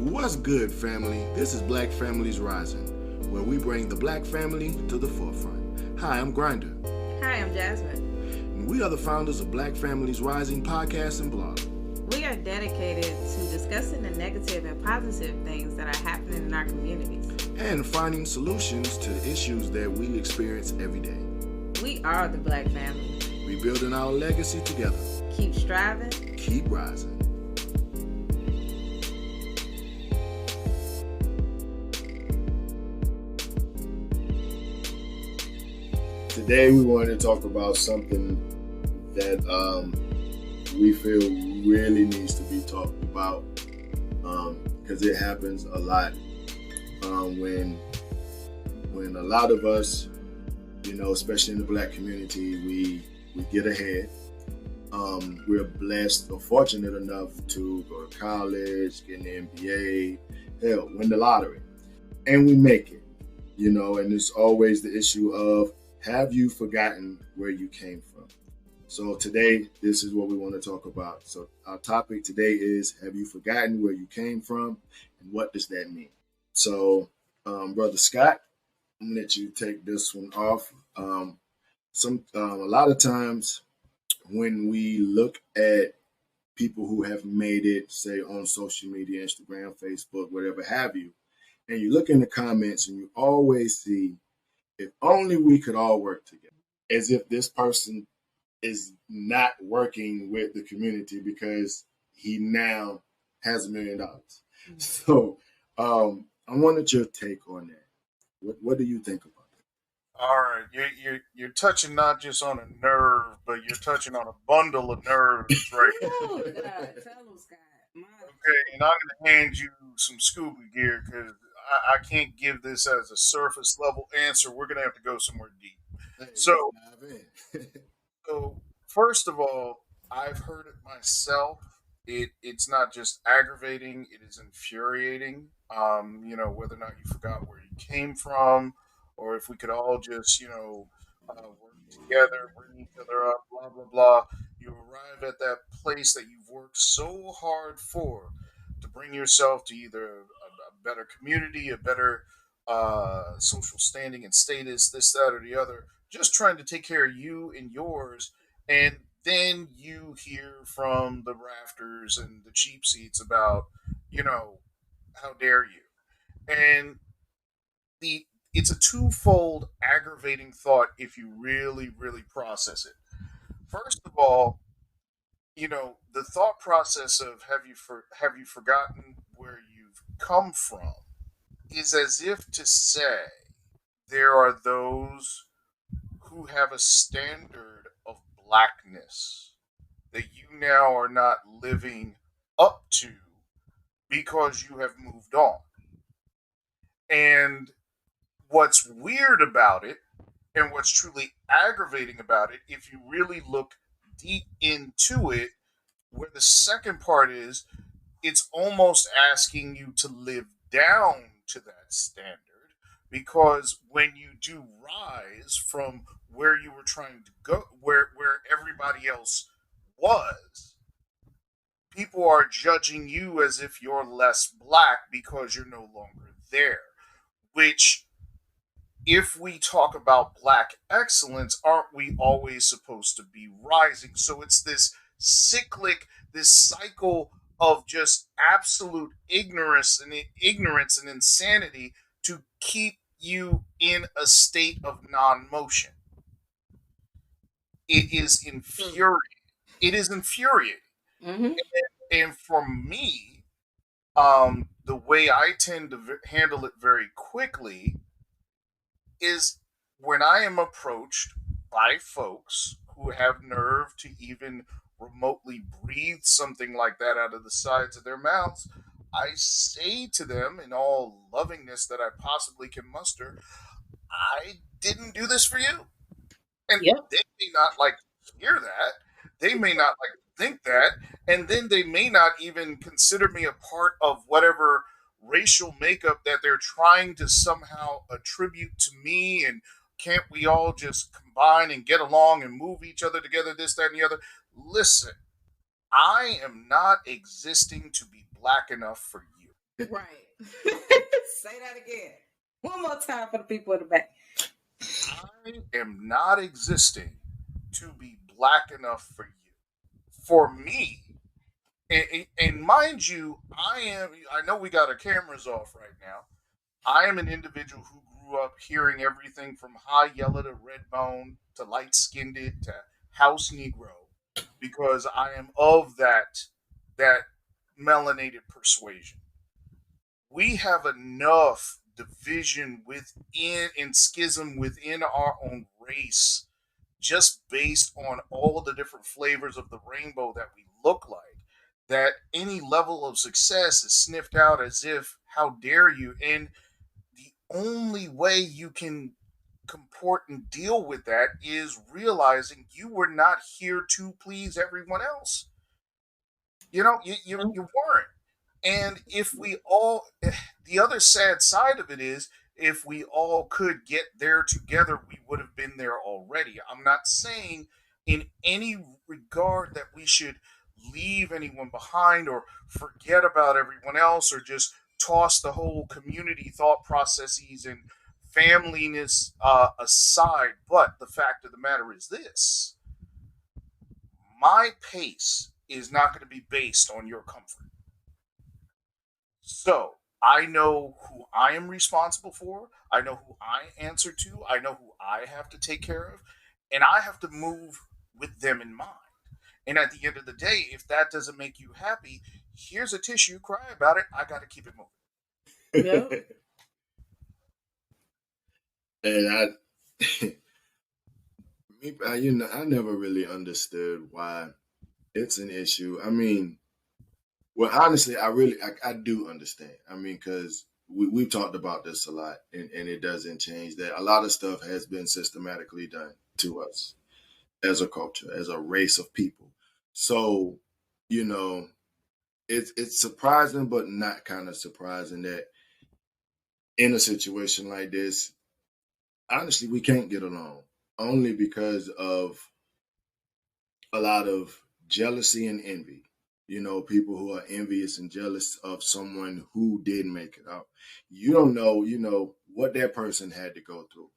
What's good, family? This is Black Families Rising, where we bring the black family to the forefront. Hi, I'm Grinder, Hi, I'm Jasmine. and we are the founders of Black Families Rising podcast and blog. We are dedicated to discussing the negative and positive things that are happening in our communities. And finding solutions to the issues that we experience every day. We are the Black family. Rebuilding our legacy together. Keep striving. Keep rising. Today we wanted to talk about something that we feel really needs to be talked about because it happens a lot when a lot of us, especially in the black community, we get ahead. We're blessed or fortunate enough to go to college, get an MBA, hell, win the lottery, and we make it. And there's always the issue of, have you forgotten where you came from? So today, this is what we want to talk about. So our topic today is, have you forgotten where you came from, and what does that mean? So, Brother Scott, I'm gonna let you take this one off. A lot of times when we look at people who have made it, say on social media, Instagram, Facebook, whatever have you, and you look in the comments and you always see, if only we could all work together, as if this person is not working with the community because he now has $1 million. So I wanted your take on that. What do you think about that? All right, you're touching not just on a nerve, but you're touching on a bundle of nerves, right? Oh, God. Tell them, Scott. Okay, and I'm gonna hand you some scuba gear because I can't give this as a surface level answer. We're gonna have to go somewhere deep. Hey, So, let's dive in. so first of all, I've heard it myself. It's not just aggravating; it is infuriating. Whether or not you forgot where you came from, or if we could all just work together, bring each other up, blah blah blah. You arrive at that place that you've worked so hard for to bring yourself to either a better community, a better social standing and status, this, that, or the other. Just trying to take care of you and yours, and then you hear from the rafters and the cheap seats about, you know, how dare you? And the it's a twofold aggravating thought if you really, really process it. First of all, the thought process of have you forgotten where you've come from is as if to say there are those who have a standard of blackness that you now are not living up to because you have moved on. And what's weird about it and what's truly aggravating about it, if you really look deep into it, where the second part is, it's almost asking you to live down to that standard because when you do rise from where you were trying to go, where everybody else was, people are judging you as if you're less black because you're no longer there, which, if we talk about black excellence, aren't we always supposed to be rising? So it's this cyclic, this cycle of just absolute ignorance and insanity to keep you in a state of non-motion. It is infuriating. It is infuriating. Mm-hmm. And for me, the way I tend to handle it very quickly is when I am approached by folks who have nerve to even remotely breathe something like that out of the sides of their mouths, I say to them in all lovingness that I possibly can muster, I didn't do this for you. And Yep. they may not like to hear that. They may not like to think that. And then they may not even consider me a part of whatever racial makeup that they're trying to somehow attribute to me. And can't we all just combine and get along and move each other together, this, that, and the other? Listen, I am not existing to be black enough for you. Right. Say that again. One more time for the people in the back. I am not existing to be black enough for you. For me, and mind you, I know we got our cameras off right now. I am an individual who grew up hearing everything from high yellow to red bone to light skinned to house Negro because I am of that melanated persuasion. We have enough division within and schism within our own race just based on all the different flavors of the rainbow that we look like, that any level of success is sniffed out as if, how dare you? And the only way you can comport and deal with that is realizing you were not here to please everyone else. You weren't. And if we all, the other sad side of it is, if we all could get there together, we would have been there already. I'm not saying in any regard that we should leave anyone behind or forget about everyone else or just toss the whole community thought processes and familyness aside. But the fact of the matter is this: my pace is not going to be based on your comfort. So I know who I am responsible for. I know who I answer to. I know who I have to take care of. And I have to move with them in mind. And at the end of the day, if that doesn't make you happy, here's a tissue, cry about it. I got to keep it moving. Yep. And I never really understood why it's an issue. I mean, well, honestly, I do understand. I mean, because we've talked about this a lot, and it doesn't change that a lot of stuff has been systematically done to us as a culture, as a race of people. So, you know, it's surprising, but not kind of surprising that in a situation like this, honestly, we can't get along only because of a lot of jealousy and envy. You know, people who are envious and jealous of someone who did make it out. You don't know, what that person had to go through.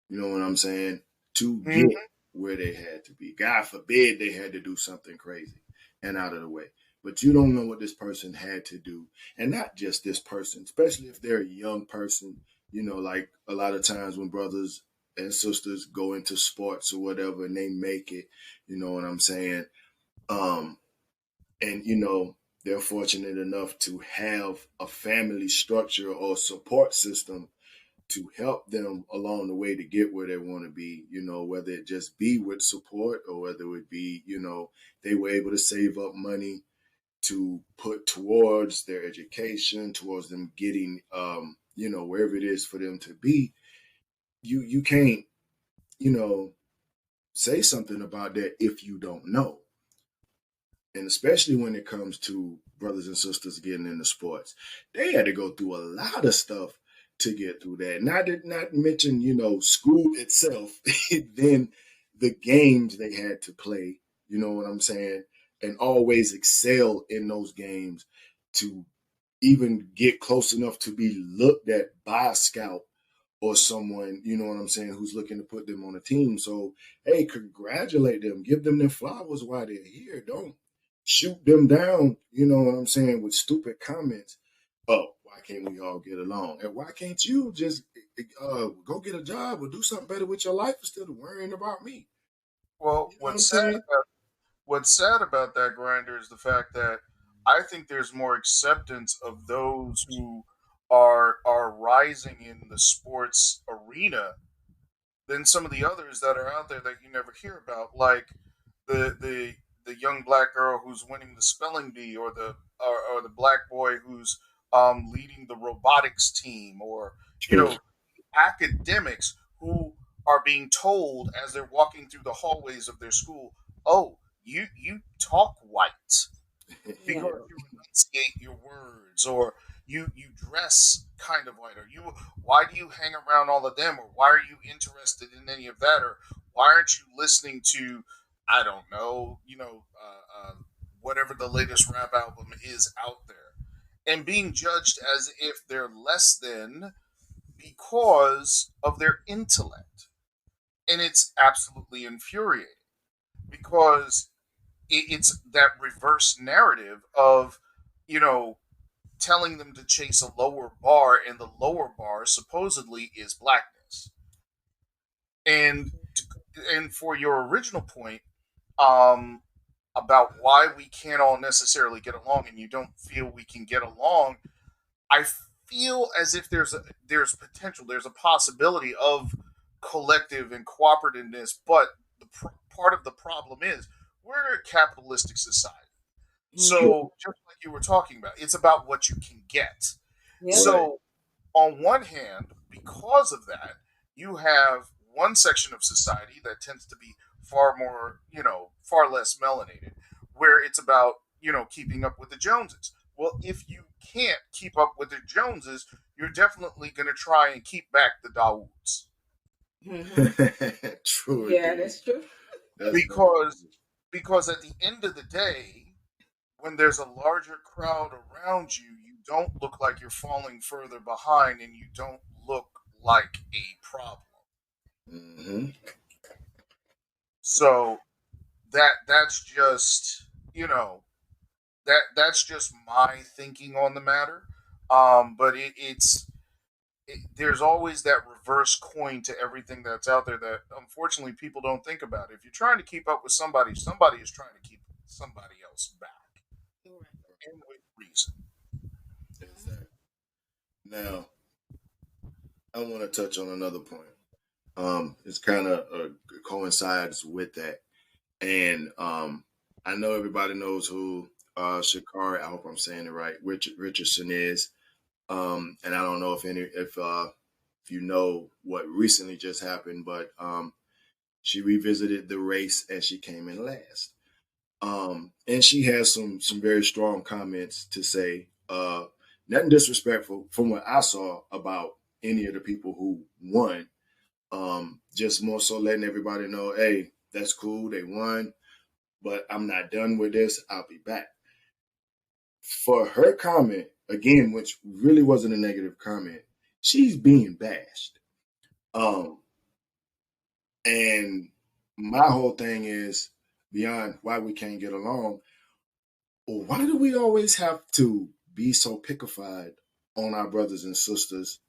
You know what I'm saying? To get Mhm. where they had to be. God forbid they had to do something crazy and out of the way. But you don't know what this person had to do. And not just this person, especially if they're a young person, like a lot of times when brothers and sisters go into sports or whatever and they make it, you know what I'm saying? Um, and they're fortunate enough to have a family structure or support system to help them along the way to get where they want to be, whether it just be with support or whether it be, they were able to save up money to put towards their education, towards them getting, wherever it is for them to be. You can't, you know, say something about that if you don't know. And especially when it comes to brothers and sisters getting into sports, they had to go through a lot of stuff to get through that. Not mention, school itself, then the games they had to play, you know what I'm saying, and always excel in those games to even get close enough to be looked at by a scout or someone, you know what I'm saying, who's looking to put them on a team. So, hey, congratulate them, give them their flowers while they're here. Don't shoot them down, you know what I'm saying, with stupid comments. Oh, why can't we all get along? And why can't you just go get a job or do something better with your life instead of worrying about me? Well, You know what I'm saying? what's sad about that, Grinder, is the fact that I think there's more acceptance of those who are rising in the sports arena than some of the others that are out there that you never hear about, like the the the young black girl who's winning the spelling bee, or the black boy who's leading the robotics team, or you True. know academics who are being told as they're walking through the hallways of their school, "Oh, you talk white Yeah. because you enunciate your words, or you dress kind of white, or you why do you hang around all of them, or why are you interested in any of that, or why aren't you listening to, I don't know, whatever the latest rap album is out there." and being judged as if they're less than because of their intellect. And it's absolutely infuriating because it's that reverse narrative of, you know, telling them to chase a lower bar, and the lower bar supposedly is blackness. And and for your original point, um, about why we can't all necessarily get along, and you don't feel we can get along, I feel as if there's potential, there's a possibility of collective and cooperativeness, but part of the problem is we're a capitalistic society. Mhm. So just like you were talking about, it's about what you can get. Yep. Right. So on one hand, because of that, you have one section of society that tends to be far more, far less melanated, where it's about, keeping up with the Joneses. Well, if you can't keep up with the Joneses, you're definitely going to try and keep back the Dawoods. Mhm. True Yeah, indeed. that's true. That's very Because true. because at the end of the day, when there's a larger crowd around you, you don't look like you're falling further behind, and you don't look like a problem. Hmm. So that's just, that's just my thinking on the matter. But there's always that reverse coin to everything that's out there that unfortunately people don't think about. If you're trying to keep up with somebody, somebody is trying to keep somebody else back, and with reason. Exactly. Now, I want to touch on another point. It's kind of coincides with that, and I know everybody knows who Shakari. I hope I'm saying it right. Richardson is, and I don't know if you know what recently just happened, but she revisited the race and she came in last. And she has some very strong comments to say. Nothing disrespectful from what I saw about any of the people who won. Just more so letting everybody know, hey, that's cool, they won, but I'm not done with this. I'll be back. For her comment again, which really wasn't a negative comment, she's being bashed. Um, and my whole thing is beyond why we can't get along. Why do we always have to be so pickified on our brothers and sisters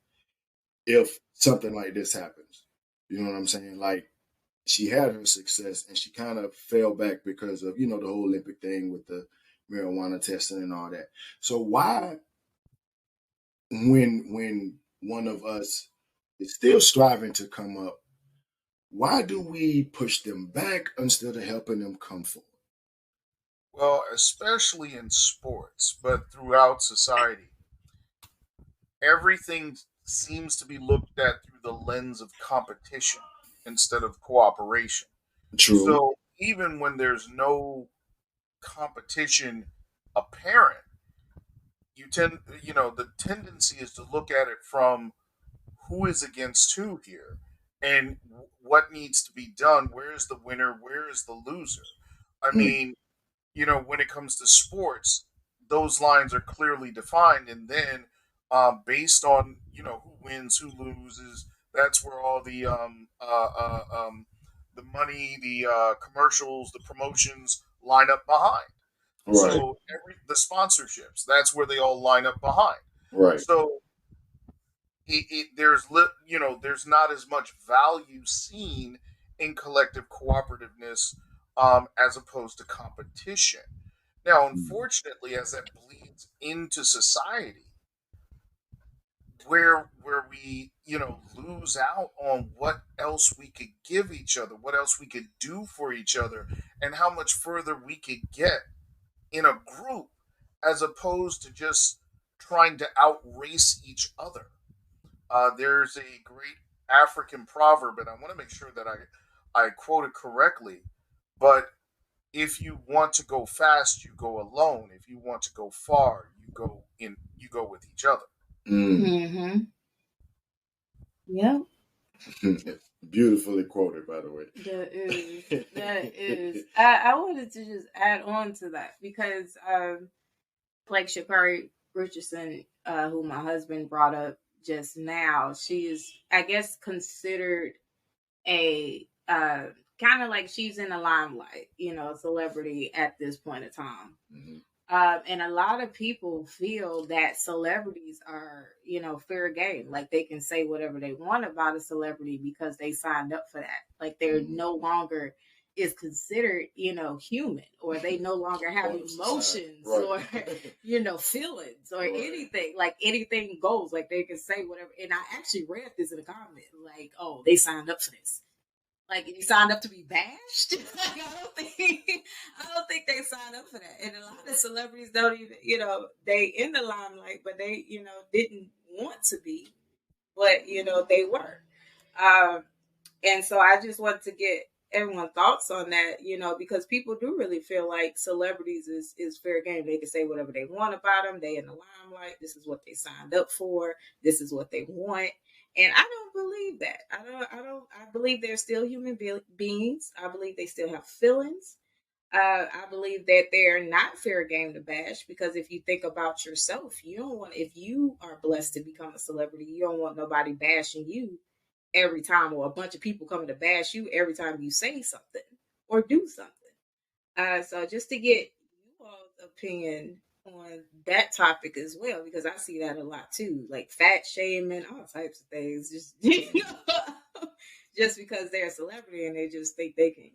if something like this happens? You know what I'm saying? Like she had her success and she kind of fell back because of, the whole Olympic thing with the marijuana testing and all that. So why, when one of us is still striving to come up, why do we push them back instead of helping them come forward? Well, especially in sports, but throughout society, everything seems to be looked at through the lens of competition instead of cooperation. True. So even when there's no competition apparent, the tendency is to look at it from who is against who here, and what needs to be done. Where is the winner? Where is the loser? I Mm, mean, when it comes to sports, those lines are clearly defined, and then based on who wins, who loses, that's where all the money, the commercials, the promotions line up behind. right, So the sponsorships, that's where they all line up behind. right. So there's not as much value seen in collective cooperativeness, as opposed to competition. Now, Mm, unfortunately, as that bleeds into society, where we lose out on what else we could give each other, what else we could do for each other, and how much further we could get in a group, as opposed to just trying to outrace each other. There's a great African proverb, and I want to make sure that I quote it correctly. But if you want to go fast, you go alone. If you want to go far, you go with each other. mm. Mm-hmm. Yep. Beautifully quoted, by the way. That is. That is. I wanted to just add on to that because like Shakari Richardson, who my husband brought up just now, she is, I guess, considered a kind of like she's in the limelight, a celebrity at this point in time. Mhm. And a lot of people feel that celebrities are, fair game. Like they can say whatever they want about a celebrity because they signed up for that. Like they're Mhm. no longer is considered, human, or they no longer have Part of emotions society. or, Right. feelings or Right. anything. Like anything goes. Like they can say whatever. And I actually read this in a comment, like, oh, they signed up for this. Like you signed up to be bashed. Like, I don't think they signed up for that. And a lot of celebrities don't even, they in the limelight, but they, didn't want to be, but they were. Um, and so I just want to get everyone's thoughts on that, because people do really feel like celebrities is fair game. They can say whatever they want about them. They in the limelight. This is what they signed up for. This is what they want. And I don't believe that. I believe they're still human beings. I believe they still have feelings. I believe that they're not fair game to bash, because if you think about yourself, you don't want, if you are blessed to become a celebrity, you don't want nobody bashing you every time, or a bunch of people coming to bash you every time you say something or do something. So just to get you all's opinion on that topic as well, because I see that a lot too, like fat shaming, all types of things. Just just because they're a celebrity and they just think they can,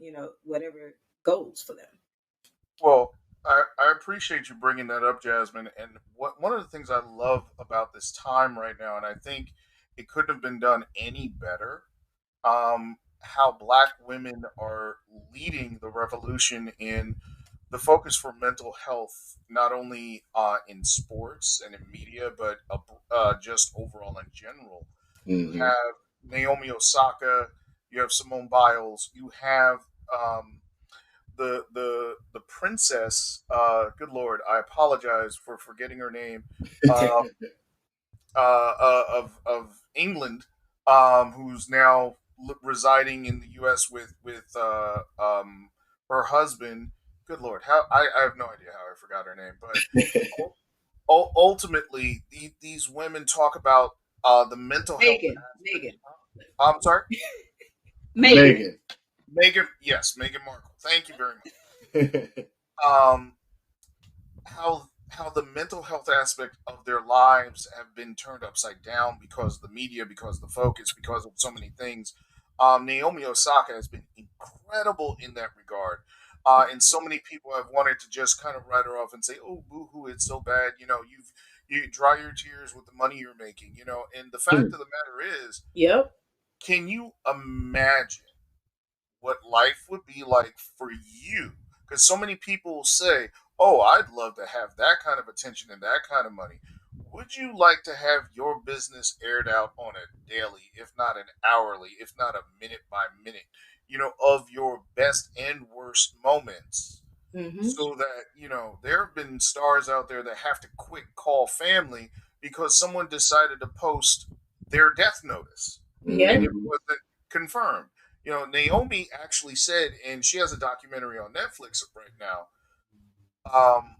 whatever goes for them. Well, I appreciate you bringing that up, Jasmine. And one of the things I love about this time right now, and I think it couldn't have been done any better, how Black women are leading the revolution in the focus for mental health, not only in sports and in media, but just overall in general. You Mhm. have Naomi Osaka, you have Simone Biles, you have the princess. Good lord, I apologize for forgetting her name. Uh, of England, who's now residing in the U.S. with her husband. Good lord, how I have no idea how I forgot her name, but ultimately these women talk about the mental health Megan, aspect. Megan, I'm sorry, Megan. Megan. Meghan. Yes, Meghan Markle. Thank you very much. Um, how the mental health aspect of their lives have been turned upside down because of the media, because of the focus, because of so many things. Naomi Osaka has been incredible in that regard. And so many people have wanted to just kind of write her off and say, "Oh, boo-hoo, it's so bad." You dry your tears with the money you're making. And the fact of the matter is, Yep. can you imagine what life would be like for you? Because so many people say, "Oh, I'd love to have that kind of attention and that kind of money." Would you like to have your business aired out on a daily, if not an hourly, if not a minute by minute, of your best and worst moments? Mm-hmm. So that, there have been stars out there that have to quick call family because someone decided to post their death notice and Yeah. it Mhm. wasn't confirmed. Naomi actually said, and she has a documentary on Netflix right now. Um,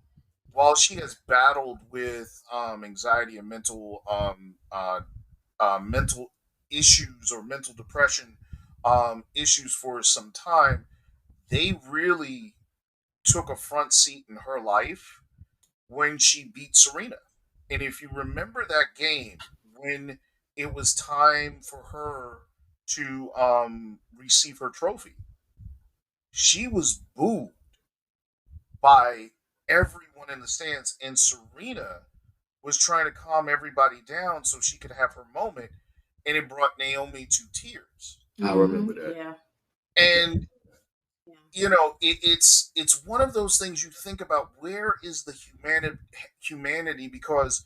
while she has battled with anxiety and mental issues or mental depression issues for some time, they really took a front seat in her life when she beat Serena. And if you remember that game, when it was time for her to receive her trophy, she was booed by everyone in the stands, and Serena was trying to calm everybody down so she could have her moment, and it brought Naomi to tears. I Mm-hmm. remember that. Yeah. And Yeah. it's one of those things you think about, where is the humanity, because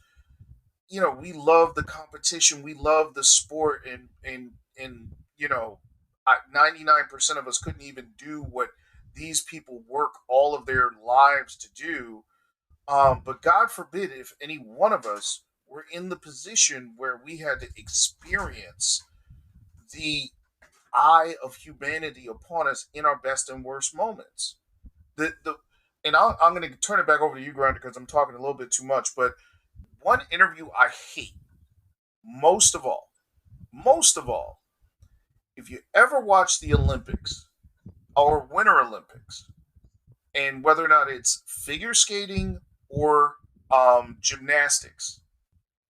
we love the competition, we love the sport, and 99% of us couldn't even do what these people work all of their lives to do. But God forbid if any one of us were in the position where we had to experience the eye of humanity upon us in our best and worst moments. The and I'm going to turn it back over to you, Grinder, because I'm talking a little bit too much. But one interview I hate most of all, most of all, if you ever watch the Olympics or Winter Olympics, and whether or not it's figure skating or gymnastics,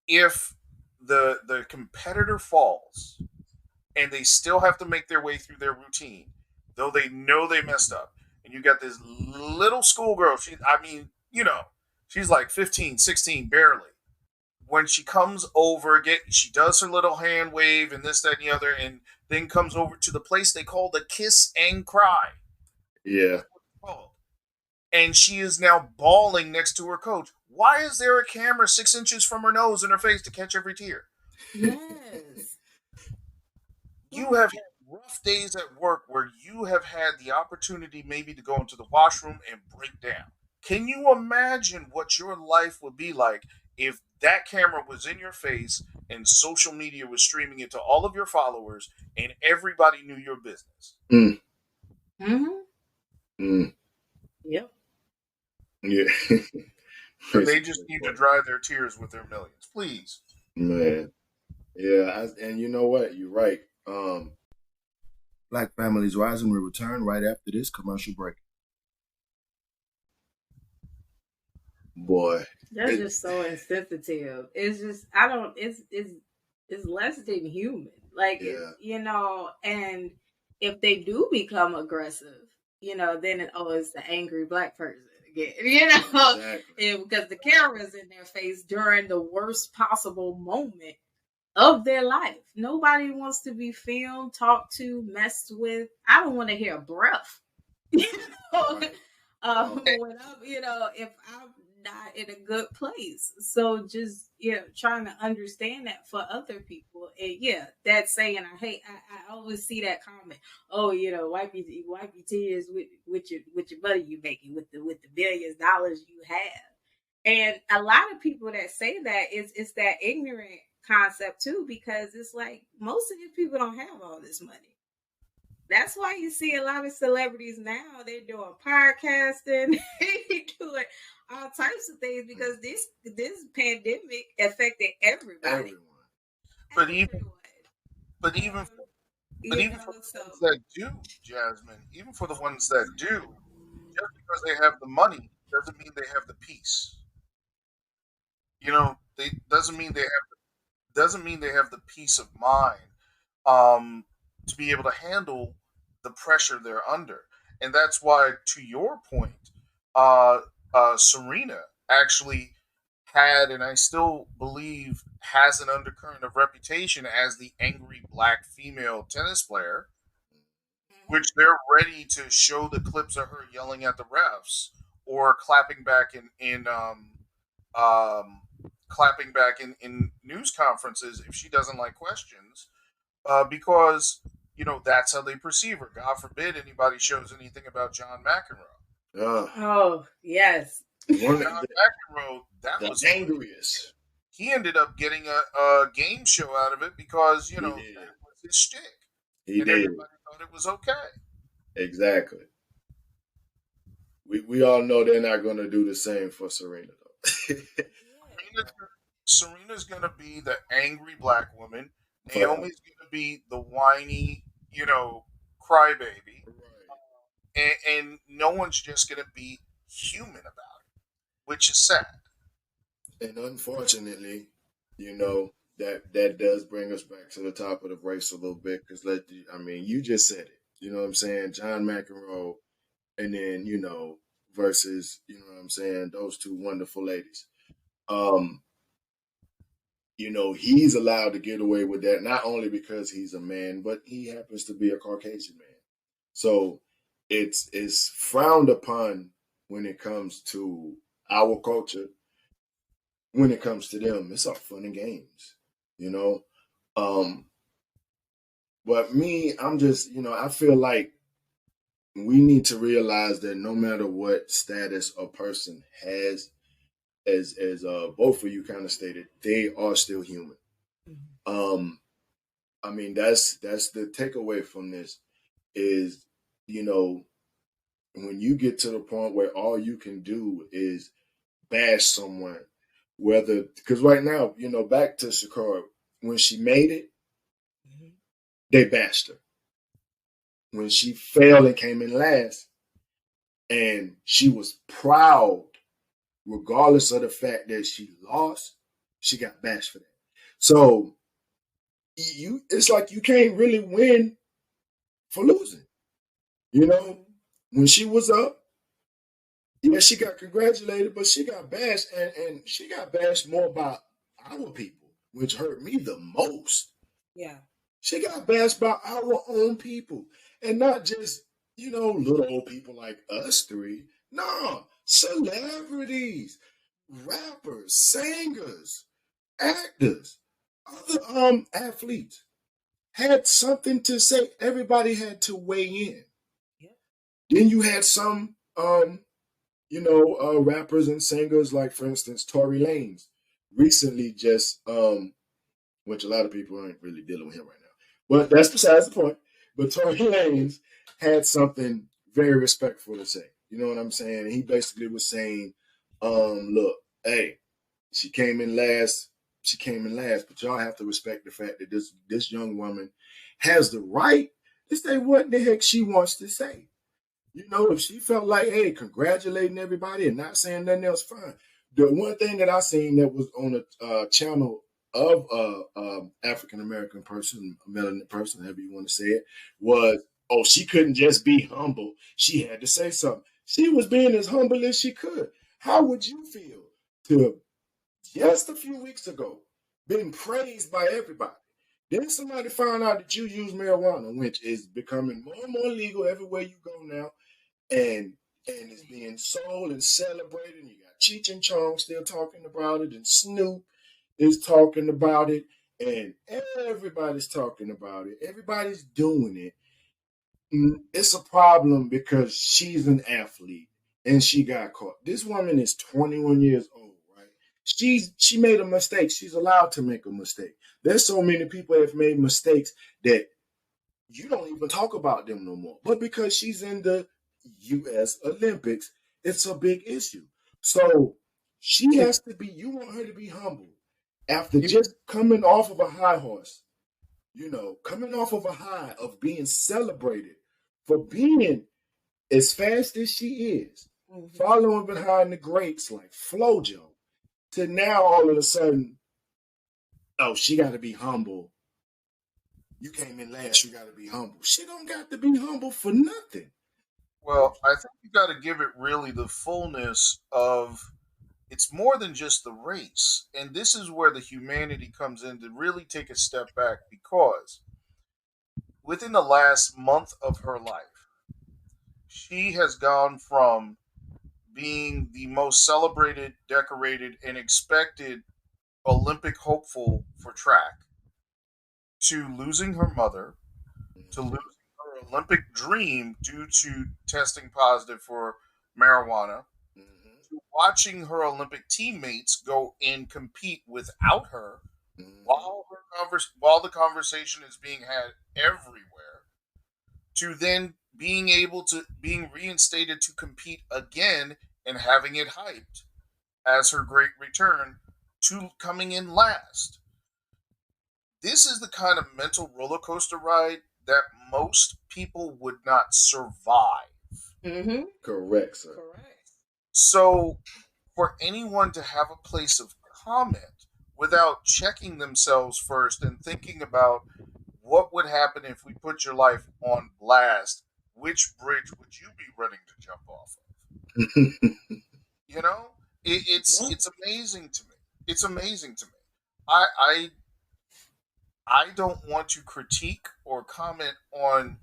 if the competitor falls and they still have to make their way through their routine, though they know they messed up, and you got this little schoolgirl, she's like 15, 16, barely. When she comes over, she does her little hand wave and this, that, and the other, and then comes over to the place they call the kiss and cry. Yeah. And she is now bawling next to her coach. Why is there a camera 6 inches from her nose and her face to catch every tear? Yes. You have had rough days at work where you have had the opportunity maybe to go into the washroom and break down. Can you imagine what your life would be like if that camera was in your face and social media was streaming it to all of your followers and everybody knew your business? Mm. Mm-hmm. Mm. Yep. Yeah. And they just need to dry their tears with their millions, please. Man. Yeah, and you know what? You're right. Black Families Rising will return right after this commercial break. Boy, that's just so insensitive. It's just it's less than human. Like and if they do become aggressive, then it's the angry black person again. Exactly. Because the camera's in their face during the worst possible moment of their life. Nobody wants to be filmed, talked to, messed with. I don't want to hear a breath. Right. When I'm, if I'm not in a good place. So just trying to understand that for other people. And that saying I always see that comment. Oh, wipe your tears with your money you making with the billions of dollars you have. And a lot of people that say that it's that ignorant concept too, because it's like most of these people don't have all this money. That's why you see a lot of celebrities now, they're doing podcasting, they're doing all types of things because this pandemic affected everybody. But even for the ones that do, Jasmine, even for the ones that do, just because they have the money doesn't mean they have the peace. Doesn't mean they have the peace of mind to be able to handle the pressure they're under. And that's why, to your point, Serena actually had, and I still believe has, an undercurrent of reputation as the angry black female tennis player, which they're ready to show the clips of her yelling at the refs or clapping back in news conferences if she doesn't like questions, because that's how they perceive her. God forbid anybody shows anything about John McEnroe. Oh yes, John McEnroe, that was angriest. He ended up getting a game show out of it because that was his shtick. Everybody thought it was okay. Exactly. We all know they're not going to do the same for Serena though. Serena's going to be the angry black woman. Naomi's going to be the whiny, crybaby. Right. And no one's just going to be human about it, which is sad. And unfortunately, that does bring us back to the top of the race a little bit because you just said it. You know what I'm saying? John McEnroe, and then versus those two wonderful ladies. He's allowed to get away with that not only because he's a man, but he happens to be a Caucasian man. So it's frowned upon when it comes to our culture. When it comes to them, it's all fun and games, But me, I'm just, I feel like we need to realize that no matter what status a person has, as both of you kind of stated, they are still human. That's the takeaway from this is, when you get to the point where all you can do is bash someone Whether because right now, back to Shakara, when she made it, Mhm. they bashed her. When she failed and came in last, and she was proud, regardless of the fact that she lost, she got bashed for that. So it's like you can't really win for losing. You know, when she was up, yeah, she got congratulated, but she got bashed, and she got bashed more by our people, which hurt me the most. Yeah. She got bashed by our own people, and not just little old people like us three. No, celebrities, rappers, singers, actors, other athletes had something to say. Everybody had to weigh in. Yep. Then you had some rappers and singers like, for instance, Tory Lanez recently just which a lot of people ain't really dealing with him right now. But that's besides the point. But Tory Lanez had something very respectful to say. You know what I'm saying? He basically was saying, look, hey, she came in last. She came in last, but y'all have to respect the fact that this young woman has the right to say what the heck she wants to say. If she felt like, hey, congratulating everybody and not saying nothing else, fine. The one thing that I seen that was on a channel of African American person, a melanin person, however you want to say it, was, oh, she couldn't just be humble. She had to say something. She was being as humble as she could. How would you feel to just a few weeks ago been praised by everybody? Then somebody found out that you use marijuana, which is becoming more and more legal everywhere you go now, and it's being sold and celebrated. And you got Cheech and Chong still talking about it, and Snoop is talking about it, and everybody's talking about it. Everybody's doing it. It's a problem because she's an athlete and she got caught. This woman is 21 years old, right? She made a mistake. She's allowed to make a mistake. There's so many people that have made mistakes that you don't even talk about them no more. But because she's in the U.S. Olympics, it's a big issue. So she has to be, you want her to be humble after just coming off of a high horse, coming off of a high of being celebrated for being as fast as she is, following behind the greats like Flojo, to now all of a sudden, oh, she got to be humble. You came in last, you got to be humble. She don't got to be humble for nothing. Well, I think you got to give it really the fullness of it's more than just the race. And this is where the humanity comes in to really take a step back because within the last month of her life, she has gone from being the most celebrated, decorated, and expected Olympic hopeful for track to losing her mother, to losing her Olympic dream due to testing positive for marijuana, to watching her Olympic teammates go and compete without her while the conversation is being had everywhere, to then being reinstated to compete again and having it hyped as her great return to coming in last. This is the kind of mental roller coaster ride that most people would not survive. Mm-hmm. Correct, sir. Correct. So, for anyone to have a place of comment without checking themselves first and thinking about what would happen if we put your life on blast, which bridge would you be running to jump off of? You know, it's amazing to me. It's amazing to me. I I I don't want to critique or comment on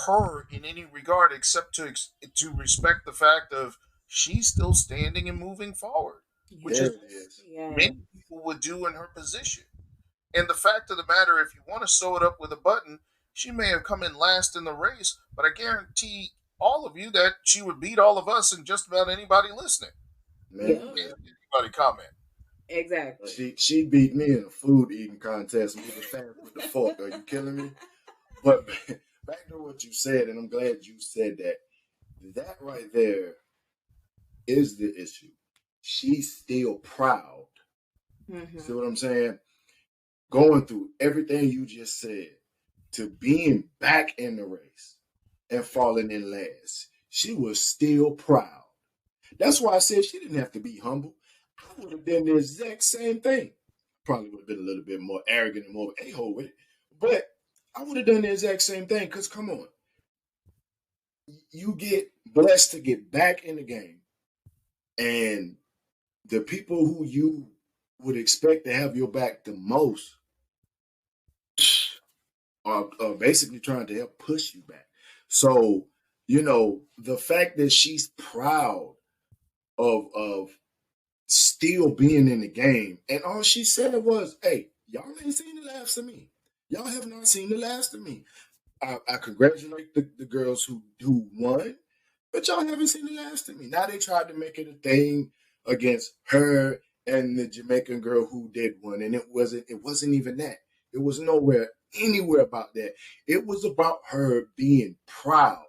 her in any regard except to respect the fact of she's still standing and moving forward, which There is it is. many people would do in her position. And the fact of the matter, if you want to sew it up with a button, she may have come in last in the race, but I guarantee all of you that she would beat all of us and just about anybody listening. Man, Yeah. Anybody comment? Exactly. she beat me in a food eating contest moving fast with the fork. Are you killing me? But back to what you said, and I'm glad you said that. That right there is the issue. she's still proud. See Mm-hmm. what I'm saying? Going through everything you just said to being back in the race and falling in last, she was still proud. That's why I said she didn't have to be humble. I would have done the exact same thing. Probably would have been a little bit more arrogant and more a hole with it. But I would have done the exact same thing because come on, you get blessed to get back in the game, and the people who you would expect to have your back the most are basically trying to help push you back. So, the fact that she's proud of still being in the game, and all she said was, "Hey, y'all ain't seen the last of me. Y'all have not seen the last of me. I congratulate the girls who won, but y'all haven't seen the last of me." Now they tried to make it a thing against her and the Jamaican girl who did one, and it wasn't even that. It was nowhere anywhere about that. It was about her being proud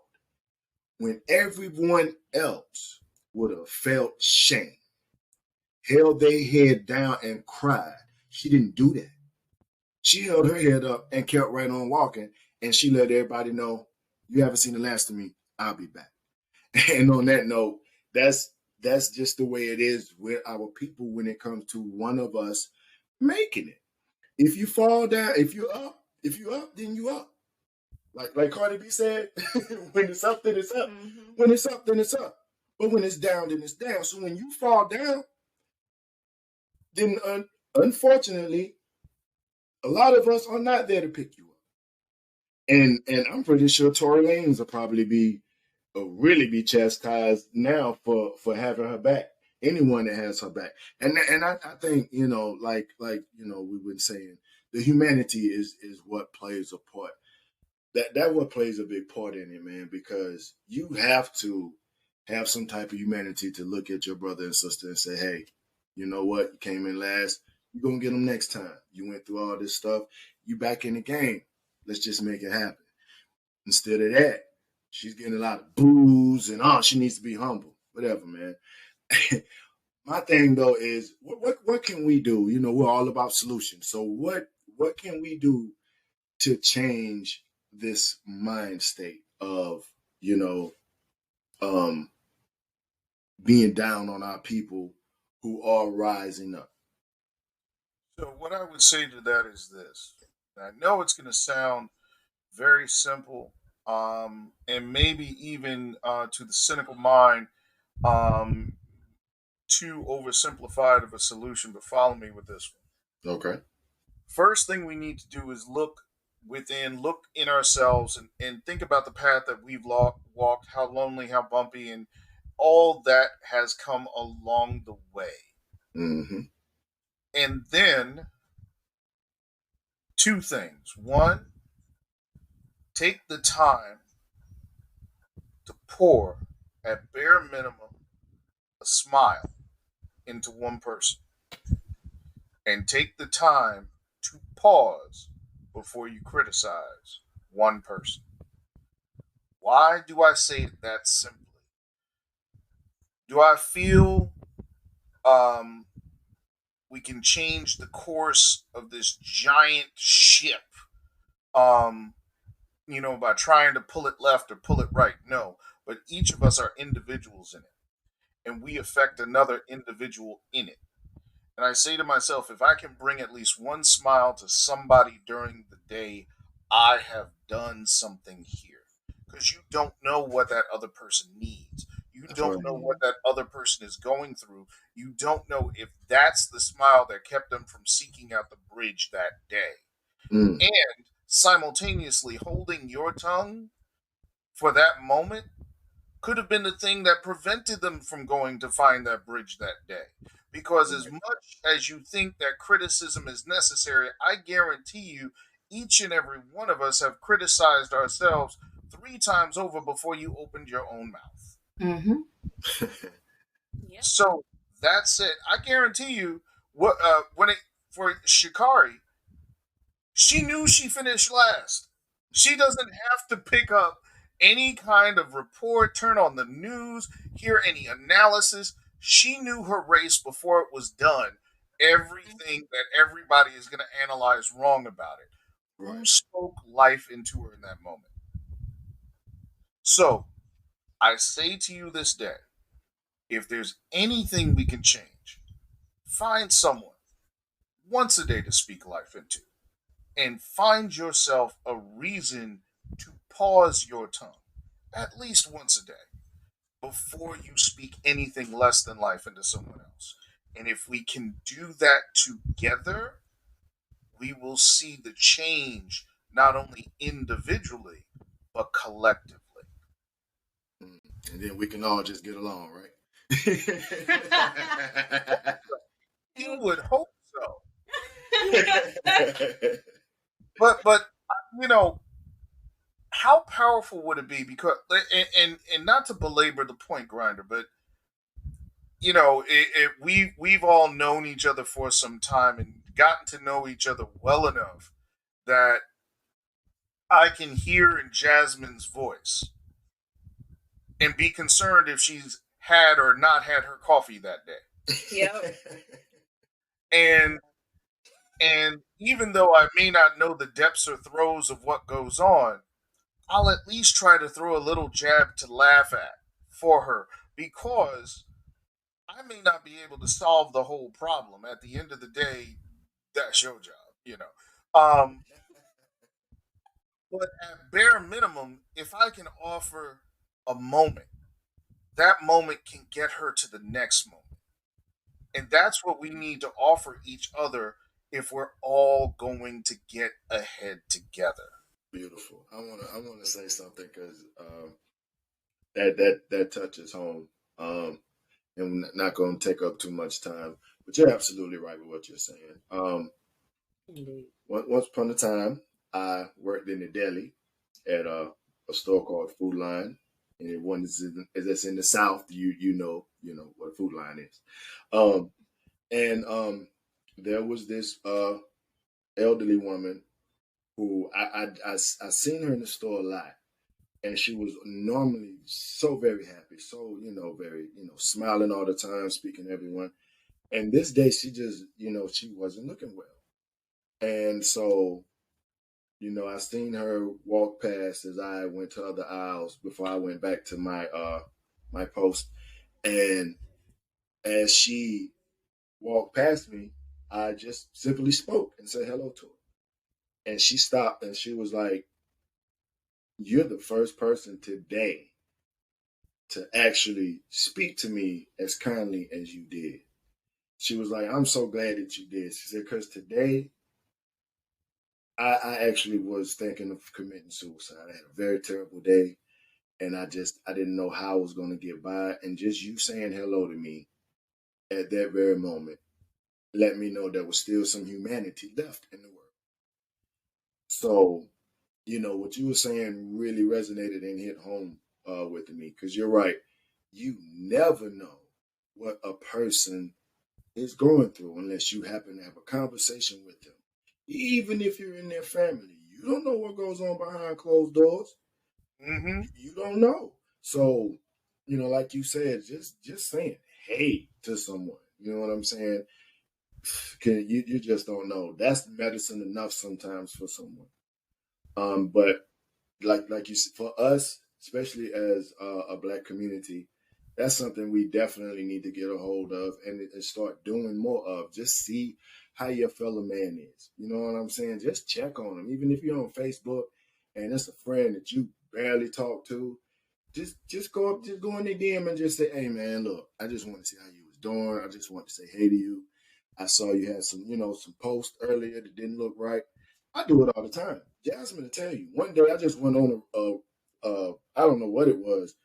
when everyone else would have felt shame, held their head down and cried. She didn't do that. She held her head up and kept right on walking, and she let everybody know, "You haven't seen the last of me. I'll be back." And on that note, that's just the way it is with our people when it comes to one of us making it. If you fall down, if you up, then you up. Like Cardi B said, when it's up, then it's up. Mm-hmm. When it's up, then it's up. But when it's down, then it's down. So when you fall down, then unfortunately, a lot of us are not there to pick you up. And I'm pretty sure Tory Lanez will probably be really be chastised now for having her back. Anyone that has her back, and I think we've been saying, the humanity is what plays a part. That what plays a big part in it, man, because you have to have some type of humanity to look at your brother and sister and say, "Hey, you know what? You came in last. You're gonna get them next time. You went through all this stuff. You back in the game. Let's just make it happen." Instead of that, she's getting a lot of booze and she needs to be humble. Whatever, man. My thing though is what can we do? We're all about solutions. So what can we do to change this mind state of, you know, um being down on our people who are rising up? So, what I would say to that is this. I know it's going to sound very simple, and maybe even to the cynical mind, um, too oversimplified of a solution, but follow me with this one. Okay. First thing we need to do is look within, look in ourselves, and think about the path that we've walked, how lonely, how bumpy, and all that has come along the way. Mm-hmm. And then, two things. One, take the time to pour, at bare minimum, a smile into one person. And take the time to pause before you criticize one person. Why do I say that simply? Do I feel um, we can change the course of this giant ship, um, by trying to pull it left or pull it right? No. But each of us are individuals in it, and we affect another individual in it. And I say to myself, if I can bring at least one smile to somebody during the day, I have done something here. Because you don't know what that other person needs. You That's don't right. know Mm-hmm. what that other person is going through. You don't know if that's the smile that kept them from seeking out the bridge that day. Mm. And simultaneously holding your tongue for that moment could have been the thing that prevented them from going to find that bridge that day. Because as Right. much as you think that criticism is necessary, I guarantee you, each and every one of us have criticized ourselves three times over before you opened your own mouth. Mm-hmm. Yep. So that's it. I guarantee you, what when it for Shikari, she knew she finished last. She doesn't have to pick up any kind of report, turn on the news, hear any analysis. She knew her race before it was done. Everything that everybody is going to analyze wrong about it. Who Right. spoke life into her in that moment? So I say to you this day, if there's anything we can change, find someone once a day to speak life into, and find yourself a reason to pause your tongue at least once a day before you speak anything less than life into someone else. And if we can do that together, we will see the change not only individually, but collectively. Mm. And then we can all just get along, right? You would hope so. But you know, how powerful would it be? Because and not to belabor the point, Grinder, but we've all known each other for some time and gotten to know each other well enough that I can hear in Jasmine's voice and be concerned if she's had or not had her coffee that day. Yep. And even though I may not know the depths or throes of what goes on, I'll at least try to throw a little jab to laugh at for her because I may not be able to solve the whole problem. At the end of the day, that's your job. But at bare minimum, if I can offer a moment, that moment can get her to the next moment. And that's what we need to offer each other if we're all going to get ahead together. Beautiful. I wanna say something because that touches home. And we're not going to take up too much time, but you're absolutely right with what you're saying. Indeed. Once upon a time, I worked in the deli at a store called Food Line, and it was that's in the South. You know what a Food Line is. Um, and there was this elderly woman who I seen her in the store a lot, and she was normally so very happy, so very smiling all the time, speaking to everyone. And this day, she just she wasn't looking well, and so I seen her walk past as I went to other aisles before I went back to my post, and as she walked past me, I just simply spoke and said hello to her, and she stopped and she was like, "You're the first person today to actually speak to me as kindly as you did." She was like, "I'm so glad that you did." She said, "Because today I actually was thinking of committing suicide. I had a very terrible day, and I didn't know how I was going to get by. And just you saying hello to me at that very moment let me know there was still some humanity left in the world." So, what you were saying really resonated and hit home with me because you're right. You never know what a person is going through unless you happen to have a conversation with them. Even if you're in their family, you don't know what goes on behind closed doors. Mm-hmm. You don't know. So, like you said, just saying hey to someone. You know what I'm saying? You just don't know. That's medicine enough sometimes for someone. But like you said, for us, especially as a black community, that's something we definitely need to get a hold of and start doing more of. Just see how your fellow man is. You know what I'm saying? Just check on him, even if you're on Facebook and it's a friend that you barely talk to. Just go up, just go in their DM and just say, "Hey man, look, I just want to see how you was doing. I just want to say hey to you. I saw you had some posts earlier that didn't look right." I do it all the time. Jasmine, to tell you, one day I just went on I don't know what it was.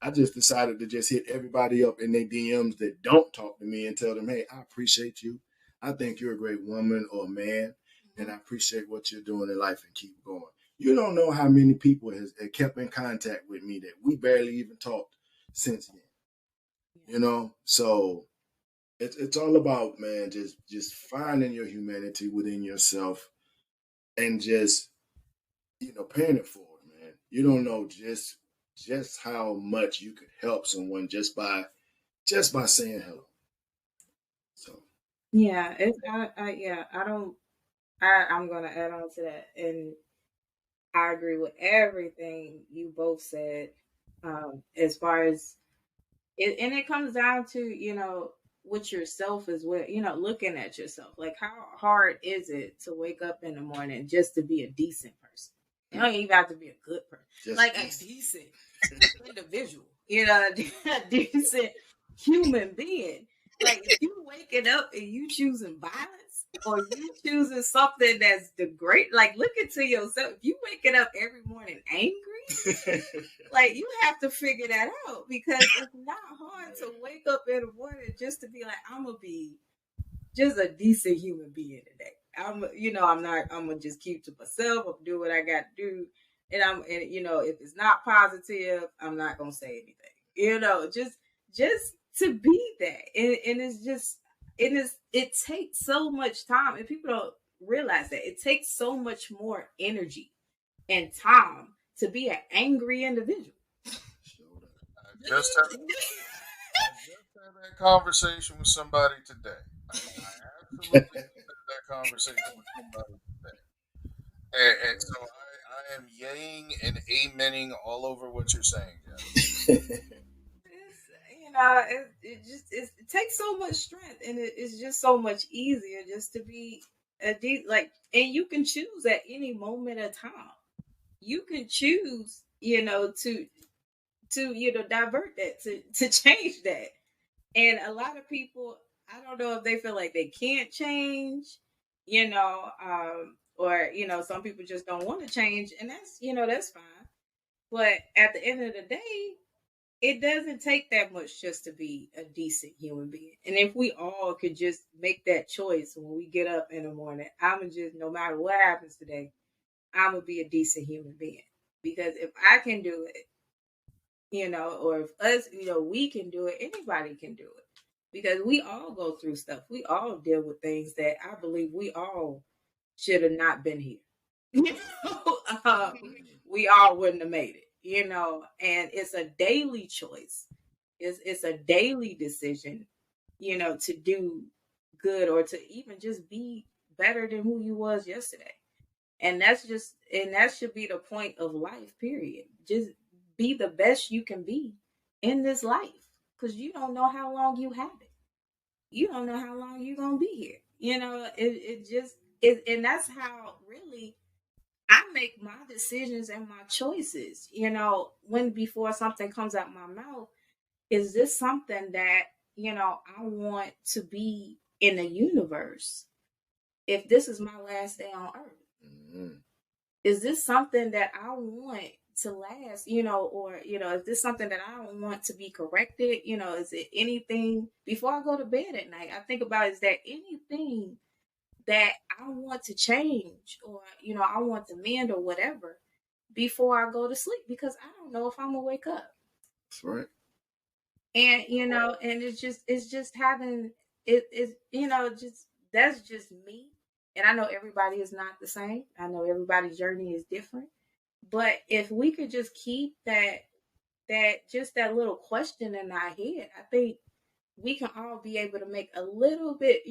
I just decided to just hit everybody up in their DMs that don't talk to me and tell them, "Hey, I appreciate you. I think you're a great woman or man, and I appreciate what you're doing in life and keep going." You don't know how many people has kept in contact with me that we barely even talked since then. So it's all about, man, just finding your humanity within yourself and just paying it forward, man. You don't know just how much you could help someone just by just by saying hello. So Yeah, I don't. I'm gonna add on to that, and I agree with everything you both said. As far as it, and it comes down to with yourself as well. Looking at yourself, like how hard is it to wake up in the morning just to be a decent person? You don't even have to be a good person, just like a decent individual. A decent human being. Like if you waking up and you choosing violence or you choosing something that's the great, like look into yourself. If you waking up every morning angry, like you have to figure that out because it's not hard to wake up in the morning just to be like, I'm gonna be just a decent human being today. I'm gonna just keep to myself. I'm do what I got to do, and if it's not positive, I'm not gonna say anything. Just to be that, and it's just it takes so much time, and people don't realize that it takes so much more energy and time to be an angry individual. I just had, I just had that conversation with somebody today. I absolutely had that conversation with somebody today. And so I am yaying and amening all over what you're saying, Jeff. It takes so much strength, and it's just so much easier just to be like, and you can choose at any moment of time. You can choose, to divert that, to change that. And a lot of people, I don't know if they feel like they can't change, or some people just don't want to change, and that's fine. But at the end of the day, it doesn't take that much just to be a decent human being. And if we all could just make that choice when we get up in the morning, I'm just, no matter what happens today, I'm gonna be a decent human being. Because if I can do it, or if us, we can do it, anybody can do it. Because we all go through stuff. We all deal with things that I believe we all should have not been here. Uh, we all wouldn't have made it, and it's a daily choice. It's a daily decision, to do good or to even just be better than who you was yesterday. And that should be the point of life, period. Just be the best you can be in this life. Because you don't know how long you have it. You don't know how long you're gonna be here. It just is, and that's how really I make my decisions and my choices. When before something comes out my mouth, is this something that I want to be in the universe? If this is my last day on earth, mm-hmm. is this something that I want to last? Or is this something that I don't want to be corrected? Is it anything before I go to bed at night? I think about, is there anything that I want to change, or I want to mend or whatever before I go to sleep, because I don't know if I'm gonna wake up. That's right. And and it's just having it is just that's just me. And I know everybody is not the same. I know everybody's journey is different. But if we could just keep that little question in our head, I think we can all be able to make a little bit,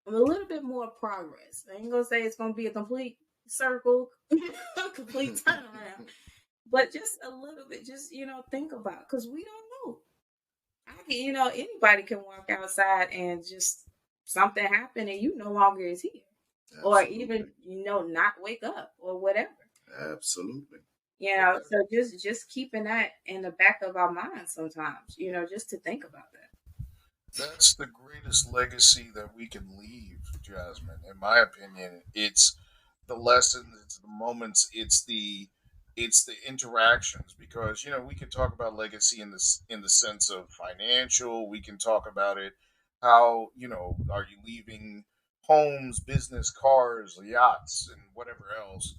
a little bit more progress. I ain't gonna say it's gonna be a complete circle, a complete turnaround, but just a little bit. Just think about, because we don't know. I can, anybody can walk outside and just something happen and you no longer is here, or Absolutely. even not wake up or whatever. Absolutely. So just keeping that in the back of our minds sometimes, just to think about that. That's the greatest legacy that we can leave, Jasmine. In my opinion, it's the lessons, it's the moments, it's the interactions. Because we can talk about legacy in the sense of financial. We can talk about it, how are you leaving homes, business, cars, yachts, and whatever else.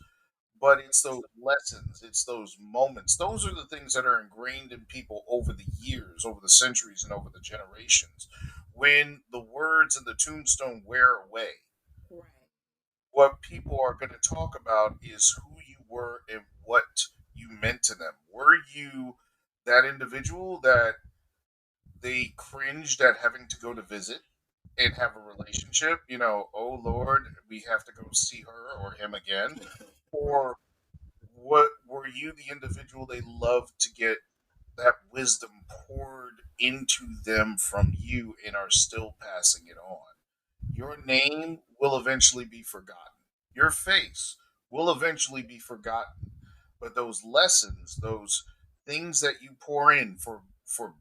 But it's those lessons, it's those moments. Those are the things that are ingrained in people over the years, over the centuries, and over the generations. When the words in the tombstone wear away, Right. what people are going to talk about is who you were and what you meant to them. Were you that individual that they cringed at having to go to visit and have a relationship. Oh Lord, we have to go see her or him again. Or what were you the individual they loved to get that wisdom poured into them from you and are still passing it on? Your name will eventually be forgotten. Your face will eventually be forgotten. But those lessons, those things that you pour in for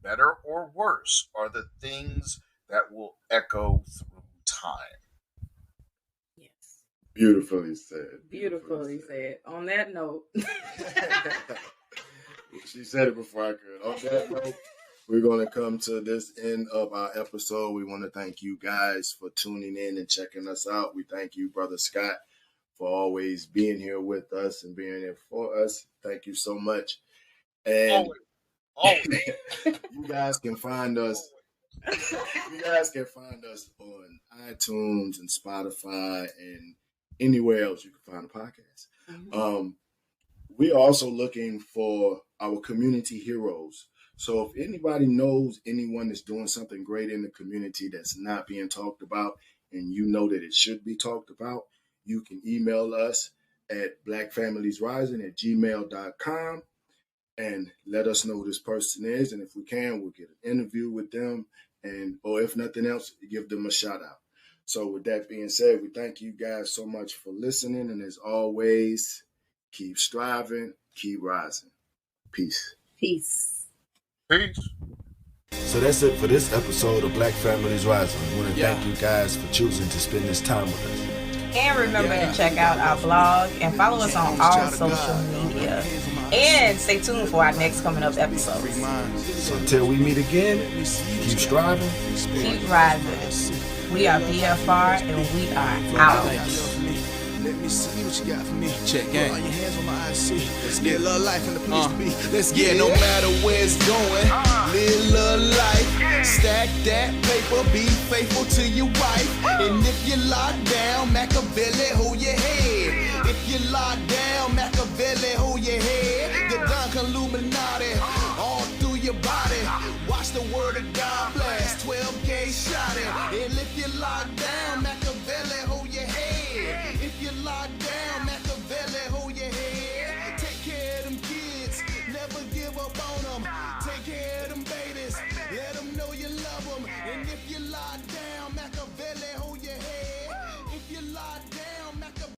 better or worse, are the things that will echo through time. Yes. Beautifully said. Beautifully said. On that note, She said it before I could. On that note, we're going to come to this end of our episode. We want to thank you guys for tuning in and checking us out. We thank you, Brother Scott, for always being here with us and being here for us. Thank you so much. And Always. you guys can find us. You guys can find us on iTunes and Spotify and anywhere else you can find a podcast. mm-hmm. We're also looking for our community heroes. So if anybody knows anyone that's doing something great in the community that's not being talked about and you know that it should be talked about, you can email us at blackfamiliesrising@gmail.com and let us know who this person is. And if we can, we'll get an interview with them, or if nothing else, give them a shout out. So with that being said, we thank you guys so much for listening. And as always, keep striving, keep rising. Peace. Peace. Peace. So that's it for this episode of Black Families Rising. I want to thank you guys for choosing to spend this time with us. And remember to check out our blog and follow us on all social media. And stay tuned for our next coming up episodes. So until we meet again, keep striving, keep rising. We are BFR and we are out. Let me see what you got for me. Check gang. Your hands on my IC. Let's get love life in the place to be. Let's get no matter where it's going. Live love life. Stack that paper. Be faithful to your wife. And if you lock down, Machiavelli, hold your head. If you lock down, Machiavelli, hold your head. The Dunk Illuminati all through your body. Watch the word of God blast. 12K shot it. And if you lock down,